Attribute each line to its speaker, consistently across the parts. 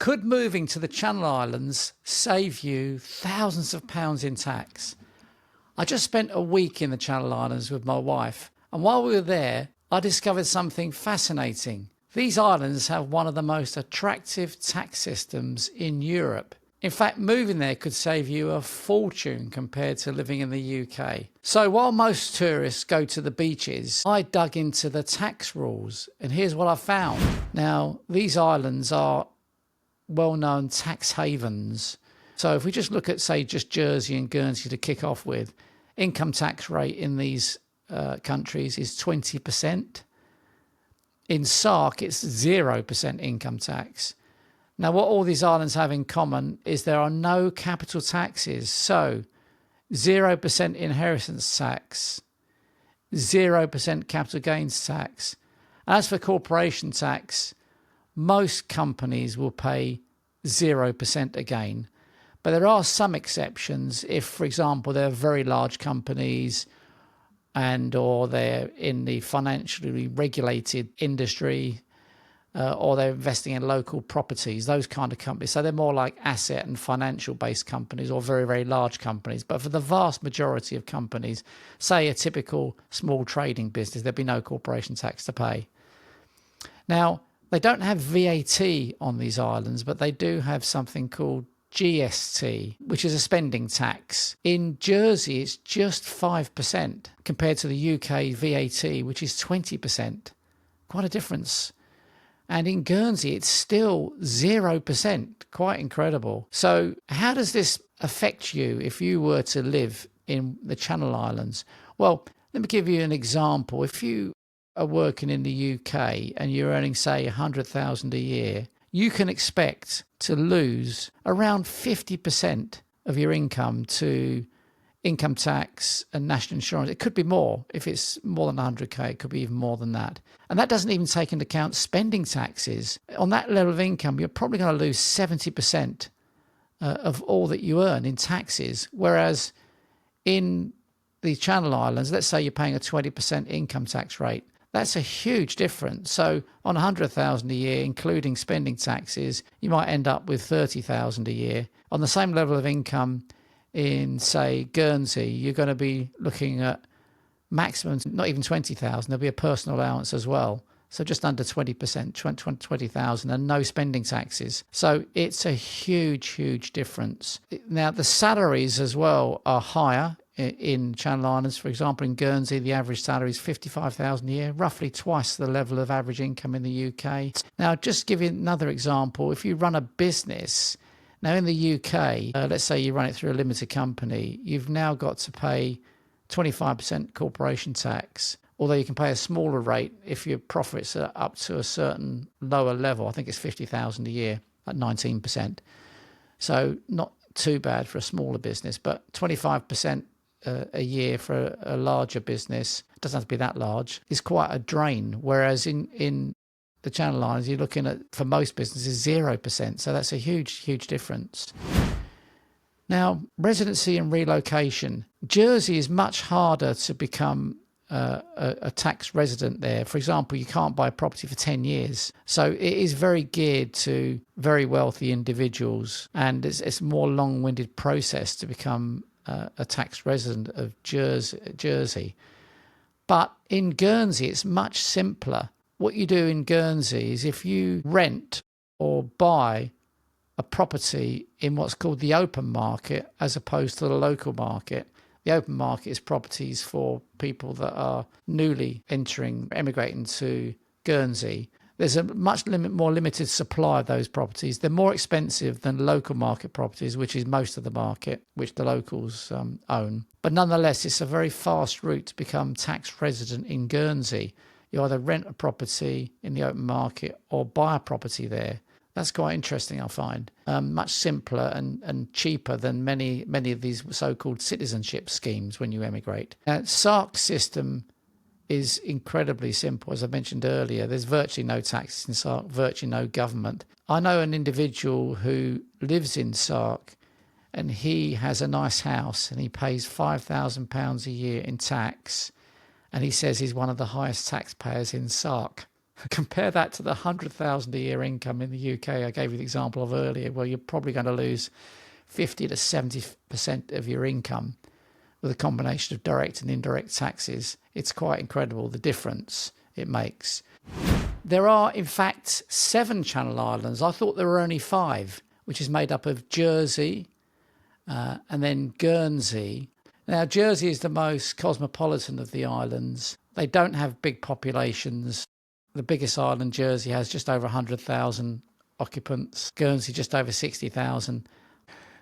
Speaker 1: Could moving to the Channel Islands save you thousands of pounds in tax? I just spent a week in the Channel Islands with my wife, and while we were there, I discovered something fascinating. These islands have one of the most attractive tax systems in Europe. In fact, moving there could save you a fortune compared to living in the UK. So while most tourists go to the beaches, I dug into the tax rules, and here's what I found. Now, these islands are well-known tax havens. So if we just look at, say, just Jersey and Guernsey to kick off with, income tax rate in these countries is 20%. In Sark, it's 0% income tax. Now, what all these islands have in common is there are no capital taxes. So 0% inheritance tax, 0% capital gains tax. And as for corporation tax, most companies will pay 0% again. But there are some exceptions if, for example, they're very large companies or they're in the financially regulated industry, or they're investing in local properties, those kind of companies. So they're more like asset and financial based companies or very, very large companies. But for the vast majority of companies, say a typical small trading business, there'd be no corporation tax to pay. Now, they don't have VAT on these islands, but they do have something called GST, which is a spending tax. In Jersey, it's just 5% compared to the UK VAT, which is 20%. Quite a difference. And in Guernsey, it's still 0%. Quite incredible. So how does this affect you if you were to live in the Channel Islands? Well, let me give you an example. If you are working in the UK and you're earning, say, 100,000 a year, you can expect to lose around 50% of your income to income tax and national insurance. It could be more. If it's more than 100k, it could be even more than that. And that doesn't even take into account spending taxes. On that level of income, you're probably going to lose 70% of all that you earn in taxes. Whereas in the Channel Islands, let's say you're paying a 20% income tax rate. That's a huge difference. So on 100,000 a year, including spending taxes, you might end up with 30,000 a year. On the same level of income in, say, Guernsey, you're going to be looking at maximum, not even 20,000. There'll be a personal allowance as well. So just under 20%, 20,000, and no spending taxes. So it's a huge, huge difference. Now, the salaries as well are higher in Channel Islands. For example, in Guernsey, the average salary is 55,000 a year, roughly twice the level of average income in the UK. Now, just give you another example. If you run a business, now in the UK, let's say you run it through a limited company, you've now got to pay 25% corporation tax, although you can pay a smaller rate if your profits are up to a certain lower level. I think it's 50,000 a year at 19%. So not too bad for a smaller business, but 25% a year for a larger business, doesn't have to be that large, is quite a drain. Whereas in the Channel Islands, you're looking at, for most businesses, 0%. So that's a huge, huge difference. Now, residency and relocation. Jersey is much harder to become a tax resident there. For example, you can't buy a property for 10 years. So it is very geared to very wealthy individuals, and it's a more long-winded process to become a tax resident of Jersey. But in Guernsey, it's much simpler. What you do in Guernsey is if you rent or buy a property in what's called the open market as opposed to the local market. The open market is properties for people that are newly emigrating to Guernsey. There's a much more limited supply of those properties. They're more expensive than local market properties, which is most of the market, which the locals own. But nonetheless, it's a very fast route to become tax resident in Guernsey. You either rent a property in the open market or buy a property there. That's quite interesting, I find. Much simpler and cheaper than many of these so-called citizenship schemes when you emigrate. Sark system is incredibly simple. As I mentioned earlier, there's virtually no taxes in Sark, virtually no government. I know an individual who lives in Sark, and he has a nice house and he pays £5,000 a year in tax, and he says he's one of the highest taxpayers in Sark. Compare that to the 100,000 a year income in the UK I gave you the example of earlier, where you're probably going to lose 50 to 70% of your income with a combination of direct and indirect taxes. It's quite incredible the difference it makes. There are, in fact, 7 Channel Islands. I thought there were only 5, which is made up of Jersey and then Guernsey. Now, Jersey is the most cosmopolitan of the islands. They don't have big populations. The biggest island, Jersey, has just over 100,000 occupants. Guernsey, just over 60,000.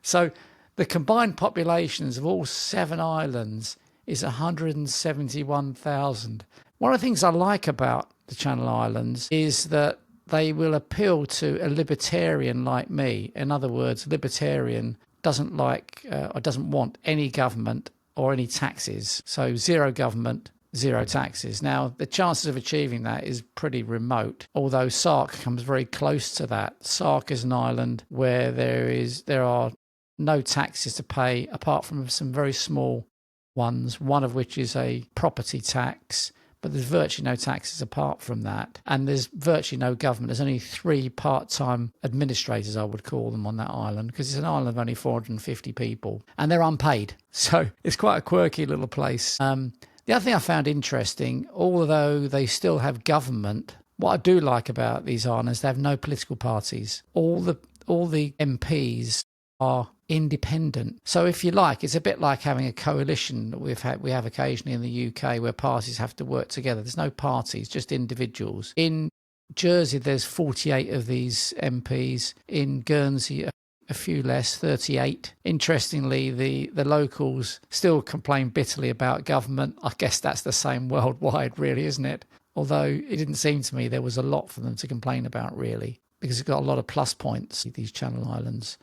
Speaker 1: So the combined populations of all 7 islands is 171,000. One of the things I like about the Channel Islands is that they will appeal to a libertarian like me. In other words, libertarian doesn't like or doesn't want any government or any taxes. So zero government, zero taxes. Now, the chances of achieving that is pretty remote, although Sark comes very close to that. Sark is an island where there are no taxes to pay apart from some very small ones, one of which is a property tax, but there's virtually no taxes apart from that. And there's virtually no government. There's only 3 part-time administrators, I would call them, on that island, because it's an island of only 450 people, and they're unpaid. So it's quite a quirky little place. The other thing I found interesting, although they still have government, what I do like about these islands, they have no political parties. All the MPs are independent. So if you like, it's a bit like having a coalition that we have occasionally in the UK, where parties have to work together. There's no parties, just individuals. In Jersey, there's 48 of these MPs. In Guernsey, a few less, 38. Interestingly, the locals still complain bitterly about government. I guess that's the same worldwide, really, isn't it? Although it didn't seem to me there was a lot for them to complain about, really, because it's got a lot of plus points, these Channel Islands.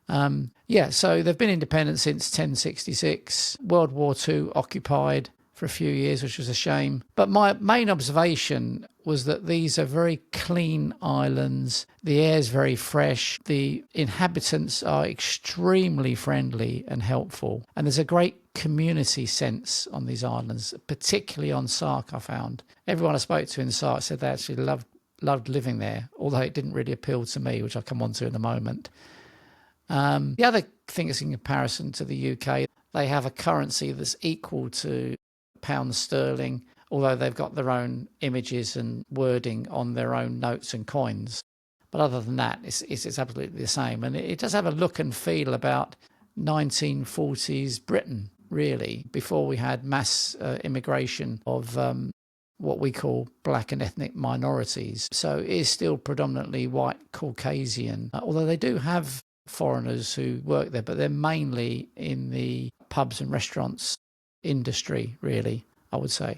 Speaker 1: So they've been independent since 1066. World War II occupied for a few years, which was a shame. But my main observation was that these are very clean islands. The air's very fresh. The inhabitants are extremely friendly and helpful. And there's a great community sense on these islands, particularly on Sark, I found. Everyone I spoke to in Sark said they actually loved living there, although it didn't really appeal to me, which I'll come on to in a moment. The other thing is, in comparison to the UK, they have a currency that's equal to pound sterling, although they've got their own images and wording on their own notes and coins. But other than that, it's absolutely the same. And it does have a look and feel about 1940s Britain, really, before we had mass immigration of what we call black and ethnic minorities. So it is still predominantly white Caucasian, although they do have foreigners who work there, but they're mainly in the pubs and restaurants industry, really, I would say.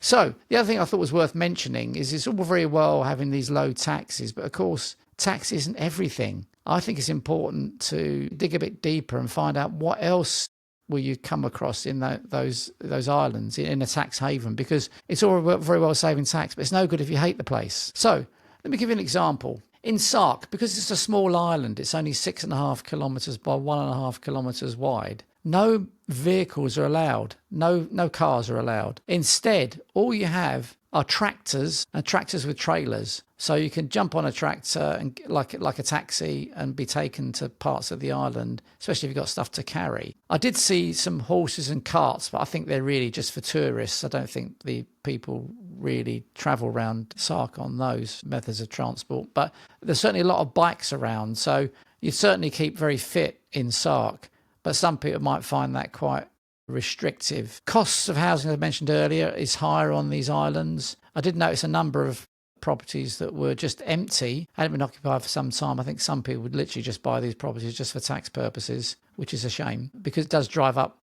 Speaker 1: So the other thing I thought was worth mentioning is it's all very well having these low taxes, but of course tax isn't everything. I think it's important to dig a bit deeper and find out what else will you come across in those islands in a tax haven, because it's all very well saving tax, but it's no good if you hate the place. So let me give you an example. In Sark, because it's a small island, it's only 6.5 kilometres by 1.5 kilometres wide, no vehicles are allowed, no cars are allowed. Instead, all you have are tractors, and tractors with trailers. So you can jump on a tractor and like a taxi and be taken to parts of the island, especially if you've got stuff to carry. I did see some horses and carts, but I think they're really just for tourists. I don't think the people really travel around Sark on those methods of transport. But there's certainly a lot of bikes around, so you certainly keep very fit in Sark. But some people might find that quite restrictive. Costs of housing, as I mentioned earlier, is higher on these islands. I did notice a number of properties that were just empty, hadn't been occupied for some time. I think some people would literally just buy these properties just for tax purposes, which is a shame because it does drive up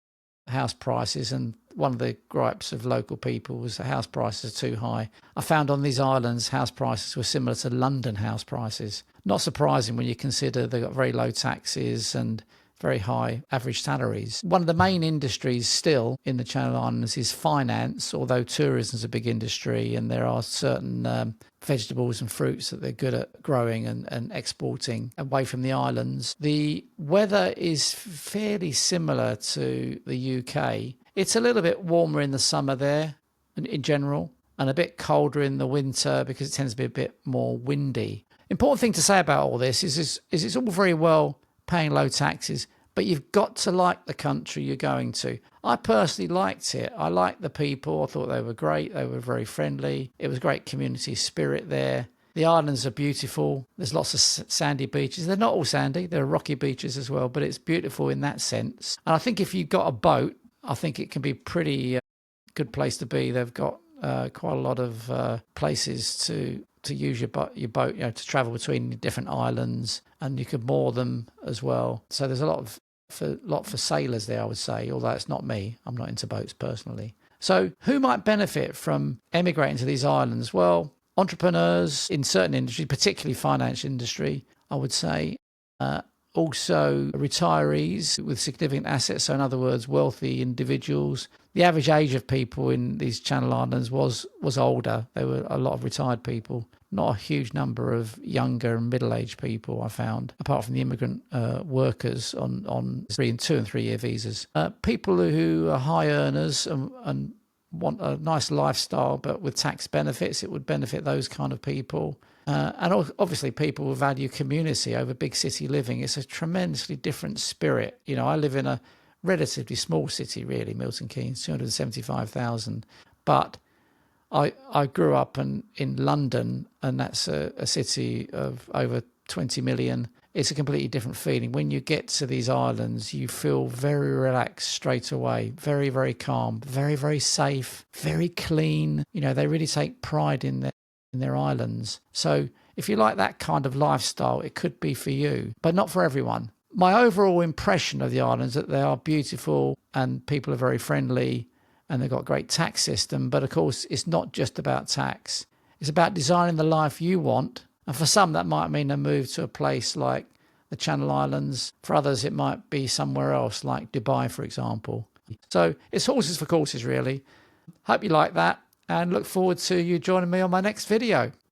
Speaker 1: house prices. And one of the gripes of local people was that house prices are too high. I found on these islands house prices were similar to London house prices. Not surprising when you consider they've got very low taxes and very high average salaries. One of the main industries still in the Channel Islands is finance, although tourism is a big industry and there are certain vegetables and fruits that they're good at growing and exporting away from the islands. The weather is fairly similar to the UK. It's a little bit warmer in the summer there in general, and a bit colder in the winter because it tends to be a bit more windy. Important thing to say about all this is it's all very well paying low taxes, but you've got to like the country you're going to. I personally liked it. I liked the people. I thought they were great. They were very friendly. It was great community spirit there. The islands are beautiful. There's lots of sandy beaches. They're not all sandy. There are rocky beaches as well, but it's beautiful in that sense. And I think if you've got a boat, I think it can be pretty good place to be. They've got quite a lot of places to use your boat, to travel between different islands, and you could moor them as well. So there's a lot for sailors there, I would say, although it's not me. I'm not into boats personally. So who might benefit from emigrating to these islands? Well, entrepreneurs in certain industries, particularly financial industry, I would say. Also retirees with significant assets. So in other words, wealthy individuals. The average age of people in these Channel Islands was older. There were a lot of retired people, not a huge number of younger and middle-aged people, I found, apart from the immigrant workers on 2 and 3 year visas. People who are high earners and want a nice lifestyle, but with tax benefits, it would benefit those kind of people. And obviously people will value community over big city living. It's a tremendously different spirit. I live in a relatively small city, really, Milton Keynes, 275,000. But I grew up in London, and that's a city of over 20 million. It's a completely different feeling. When you get to these islands, you feel very relaxed straight away, very, very calm, very, very safe, very clean. They really take pride in their islands. So if you like that kind of lifestyle, it could be for you, but not for everyone. My overall impression of the islands is that they are beautiful and people are very friendly and they've got a great tax system. But of course, it's not just about tax. It's about designing the life you want. And for some, that might mean a move to a place like the Channel Islands. For others, it might be somewhere else, like Dubai, for example. So it's horses for courses, really. Hope you like that, and look forward to you joining me on my next video.